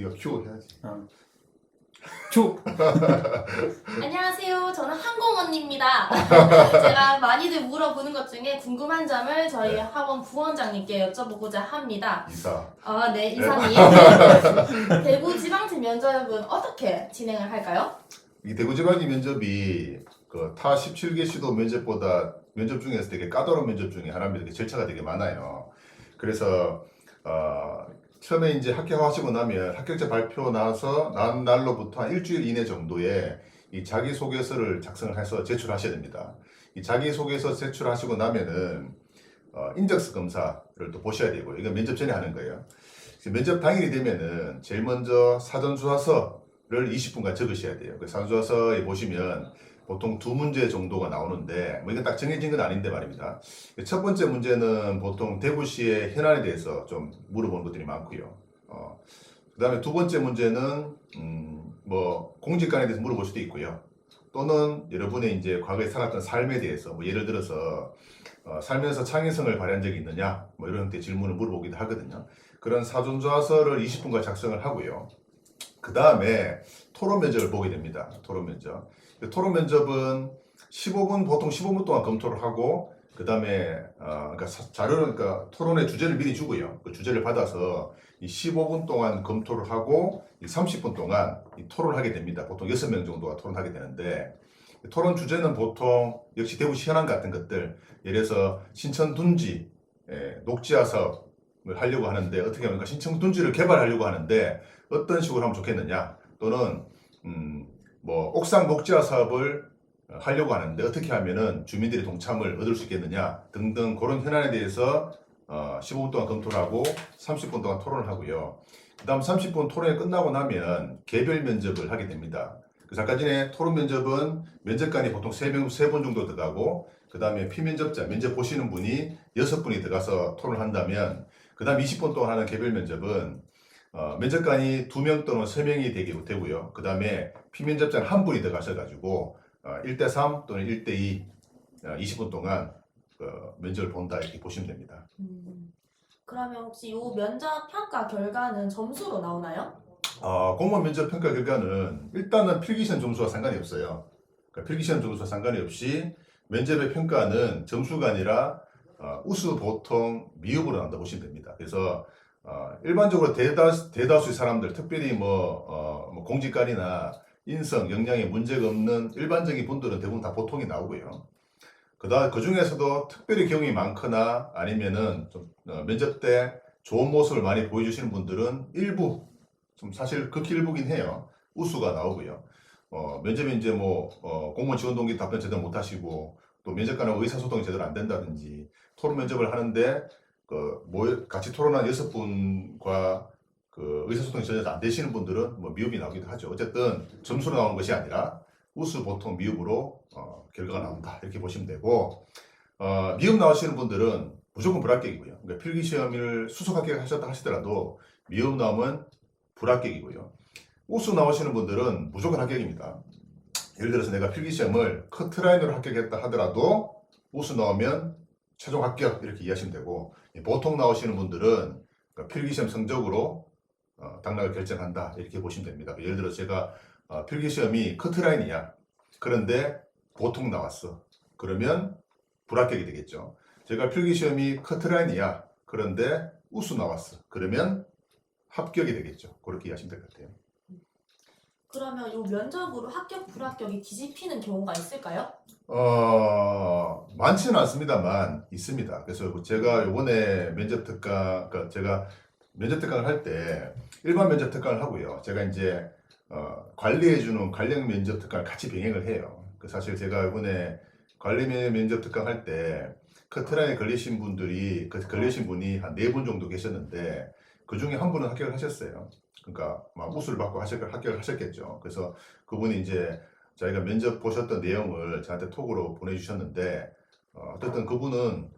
네가 큐 해야지. 큐! 안녕하세요. 저는 항공 언니입니다. 제가 많이들 물어보는 것 중에 궁금한 점을 저희 네. 학원 부원장님께 여쭤보고자 합니다. 이사. 네, 이사님. 대구 지방팀 면접은 어떻게 진행을 할까요? 이 대구지방지 면접이 그 타 17개 시도 면접보다 면접 중에서 되게 까다로운 면접 중에 하나입니다. 절차가 되게 많아요. 그래서 처음에 이제 합격하시고 나면 합격자 발표 나서 난 날로부터 한 일주일 이내 정도에 이 자기소개서를 작성을 해서 제출하셔야 됩니다. 이 자기소개서 제출하시고 나면은 인적성 검사를 또 보셔야 되고요. 이건 면접 전에 하는 거예요. 면접 당일이 되면은 제일 먼저 사전조사서를 20분간 적으셔야 돼요. 그 사전조사서에 보시면 보통 두 문제 정도가 나오는데 뭐 이거 딱 정해진 건 아닌데 말입니다. 첫 번째 문제는 보통 대구시의 현안에 대해서 좀 물어보는 것들이 많고요. 그 다음에 두 번째 문제는 뭐 공직관에 대해서 물어볼 수도 있고요. 또는 여러분의 이제 과거에 살았던 삶에 대해서 뭐 예를 들어서 살면서 창의성을 발휘한 적이 있느냐 뭐 이런 형태의 질문을 물어보기도 하거든요. 그런 사전조사서를 20분간 작성을 하고요. 그 다음에 토론 면접을 보게 됩니다. 토론 면접. 토론 면접은 15분 보통 15분 동안 검토를 하고 그 다음에 그러니까 자료를 그러니까 토론의 주제를 미리 주고요. 그 주제를 받아서 이 15분 동안 검토를 하고 이 30분 동안 이 토론을 하게 됩니다. 보통 6명 정도가 토론하게 되는데 토론 주제는 보통 역시 대구시 현안 같은 것들 예를 들어서 신천 둔지 녹지화 사업을 하려고 하는데 어떻게 하면 신천 둔지를 개발하려고 하는데 어떤 식으로 하면 좋겠느냐 또는 뭐 옥상 녹지화 사업을 하려고 하는데 어떻게 하면은 주민들의 동참을 얻을 수 있겠느냐 등등 그런 현안에 대해서 15분 동안 검토를 하고 30분 동안 토론을 하고요. 그 다음 30분 토론이 끝나고 나면 개별 면접을 하게 됩니다. 그래서 아까 전에 토론 면접은 면접관이 보통 3분 정도 들어가고 그 다음에 피면접자, 면접 보시는 분이 6분이 들어가서 토론을 한다면 그 다음 20분 동안 하는 개별 면접은 면접관이 2명 또는 3명이 되고요. 그 다음에 피면접자는 1분이 들어가셔가지고 1대3 또는 1대2 20분 동안 면접을 본다 이렇게 보시면 됩니다. 그러면 혹시 이 면접 평가 결과는 점수로 나오나요? 공무원 면접 평가 결과는 일단은 필기시험 점수와 상관이 없어요. 그러니까 필기시험 점수와 상관이 없이 면접의 평가는 점수가 아니라 우수, 보통, 미흡으로 나온다 보시면 됩니다. 그래서 일반적으로 대다수의 사람들, 특별히 뭐 공직관이나 인성, 역량에 문제가 없는 일반적인 분들은 대부분 다 보통이 나오고요. 그 중에서도 특별히 경험이 많거나 아니면은 좀 면접 때 좋은 모습을 많이 보여주시는 분들은 일부, 좀 사실 극히 일부긴 해요. 우수가 나오고요. 면접에 이제 공무원 지원 동기 답변 제대로 못 하시고 또 면접관하고 의사소통이 제대로 안 된다든지 토론 면접을 하는데 같이 토론한 6분과 의사소통이 전혀 안 되시는 분들은 미흡이 나오기도 하죠. 어쨌든 점수로 나오는 것이 아니라 우수, 보통, 미흡으로 결과가 나온다 이렇게 보시면 되고 미흡 나오시는 분들은 무조건 불합격이고요. 그러니까 필기시험을 수석 합격하셨다 하시더라도 미흡 나오면 불합격이고요. 우수 나오시는 분들은 무조건 합격입니다. 예를 들어서 내가 필기시험을 커트라인으로 합격했다 하더라도 우수 나오면 최종 합격 이렇게 이해하시면 되고 보통 나오시는 분들은 필기시험 성적으로 당락을 결정한다 이렇게 보시면 됩니다. 예를 들어 제가 필기시험이 커트라인이야. 그런데 보통 나왔어. 그러면 불합격이 되겠죠. 제가 필기시험이 커트라인이야. 그런데 우수 나왔어. 그러면 합격이 되겠죠. 그렇게 이해하시면 될 것 같아요. 그러면 이 면접으로 합격, 불합격이 뒤집히는 경우가 있을까요? 많지는 않습니다만 있습니다. 그래서 제가 요번에 면접 특강, 그러니까 제가 면접 특강을 할 때 일반 면접 특강을 하고요. 제가 이제 관리해주는 관련 면접 특강을 같이 병행을 해요. 사실 제가 이번에 관리 면접 특강 할 때 커트라인에 걸리신 분이 한 4분 정도 계셨는데 그 중에 한 분은 합격을 하셨어요. 그러니까 막 우수를 받고 합격을 하셨겠죠. 그래서 그분이 이제 자기가 면접 보셨던 내용을 저한테 톡으로 보내주셨는데 어쨌든 그분은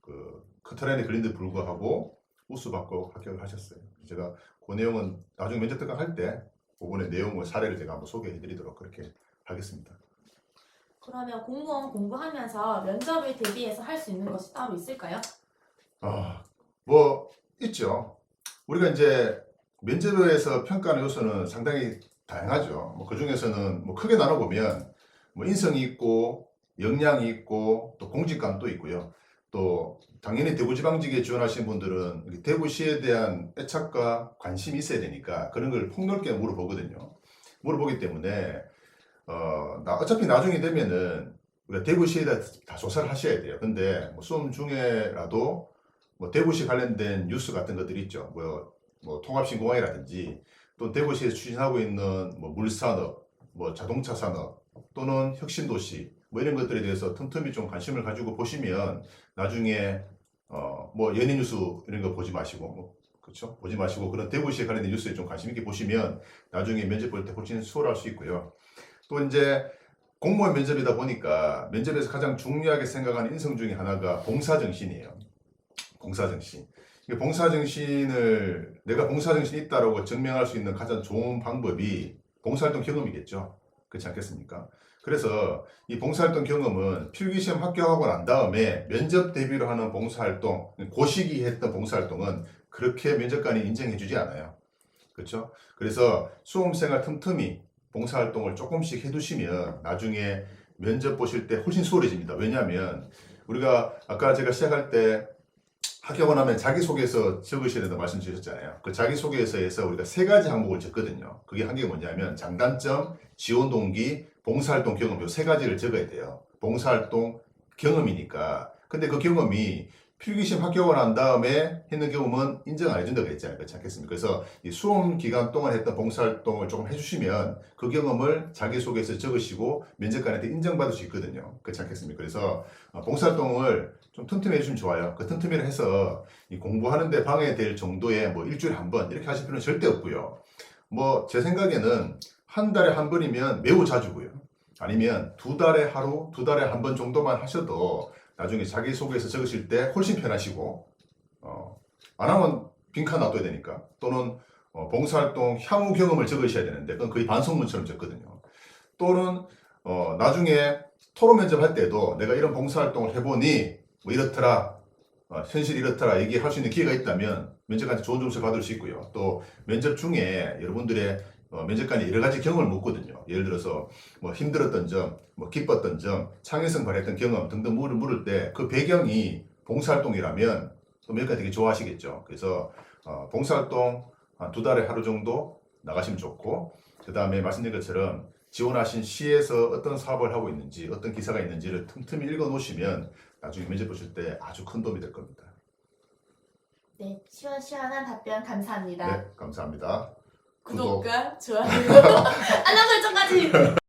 그 커트라인에 걸린 데 불구하고 우수 받고 합격을 하셨어요. 제가 그 내용은 나중에 면접 특강 할 때 그분의 내용을 사례를 제가 한번 소개해드리도록 그렇게 하겠습니다. 그러면 공무원 공부하면서 면접을 대비해서 할 수 있는 것이 따로 있을까요? 뭐 있죠. 우리가 이제 면접에서 평가하는 요소는 상당히 다양하죠. 뭐 그 중에서는 뭐 크게 나눠보면 뭐 인성이 있고 역량이 있고 또 공직감도 있고요. 또 당연히 대구지방직에 지원하신 분들은 이렇게 대구시에 대한 애착과 관심이 있어야 되니까 그런 걸 폭넓게 물어보거든요. 물어보기 때문에 어차피 나중에 되면은 우리가 대구시에 다 조사를 하셔야 돼요. 근데 뭐 수험 중에라도 뭐 대구시 관련된 뉴스 같은 것들 있죠. 뭐 통합신공항이라든지 또 대구시에서 추진하고 있는 뭐 물산업, 뭐 자동차 산업 또는 혁신도시 뭐 이런 것들에 대해서 틈틈이 좀 관심을 가지고 보시면 나중에 뭐 연예뉴스 이런 거 보지 마시고 뭐 그렇죠? 보지 마시고 그런 대구시에 관련된 뉴스에 좀 관심 있게 보시면 나중에 면접 볼 때 훨씬 수월할 수 있고요. 또 이제 공무원 면접이다 보니까 면접에서 가장 중요하게 생각하는 인성 중에 하나가 봉사정신이에요. 봉사정신. 이 봉사정신을 내가 봉사정신이 있다라고 증명할 수 있는 가장 좋은 방법이 봉사활동 경험이겠죠. 그렇지 않겠습니까? 그래서 이 봉사활동 경험은 필기시험 합격하고 난 다음에 면접 대비로 하는 봉사활동, 고시기 했던 봉사활동은 그렇게 면접관이 인정해주지 않아요. 그렇죠? 그래서 수험생활 틈틈이 봉사활동을 조금씩 해두시면 나중에 면접 보실 때 훨씬 수월해집니다. 왜냐하면 우리가 아까 제가 시작할 때 합격을 하면 자기소개서 적으셔야 된다고 말씀드렸잖아요. 그 자기소개서에서 우리가 세 가지 항목을 적거든요. 그게 한 개 뭐냐면 장단점, 지원 동기, 봉사활동 경험 요 세 가지를 적어야 돼요. 봉사활동 경험이니까. 근데 그 경험이 필기시험 합격을 한 다음에 했는 경험은 인정 안 해준다고 했잖아요. 그렇지 않겠습니까? 그래서 이 수험 기간 동안 했던 봉사활동을 조금 해주시면 그 경험을 자기소개서에 적으시고 면접관한테 인정받을 수 있거든요. 그렇지 않겠습니까? 그래서 봉사활동을 좀 틈틈이 해주시면 좋아요. 그 틈틈이를 해서 이 공부하는데 방해될 정도의 뭐 일주일에 한 번 이렇게 하실 필요는 절대 없고요. 뭐 제 생각에는 한 달에 한 번이면 매우 자주고요. 아니면 두 달에 하루, 두 달에 한 번 정도만 하셔도 나중에 자기소개서 적으실 때 훨씬 편하시고 안 하면 빈칸 놔둬야 되니까 또는 봉사활동 향후 경험을 적으셔야 되는데 그건 거의 반성문처럼 적거든요. 또는 나중에 토론 면접할 때도 내가 이런 봉사활동을 해보니 뭐 이렇더라 현실이 이렇더라 얘기할 수 있는 기회가 있다면 면접관한테 좋은 점수를 받을 수 있고요. 또 면접 중에 여러분들의 면접관이 여러 가지 경험을 묻거든요. 예를 들어서 뭐 힘들었던 점, 뭐 기뻤던 점, 창의성 발휘했던 경험 등등 물을 때 그 배경이 봉사활동이라면 또 면접관이 되게 좋아하시겠죠. 그래서 봉사활동 한 두 달에 하루 정도 나가시면 좋고 그 다음에 말씀드린 것처럼 지원하신 시에서 어떤 사업을 하고 있는지 어떤 기사가 있는지를 틈틈이 읽어 놓으시면 나중에 면접 보실 때 아주 큰 도움이 될 겁니다. 네, 시원시원한 답변 감사합니다. 네, 감사합니다. 구독과 좋아요, 알람 설정까지.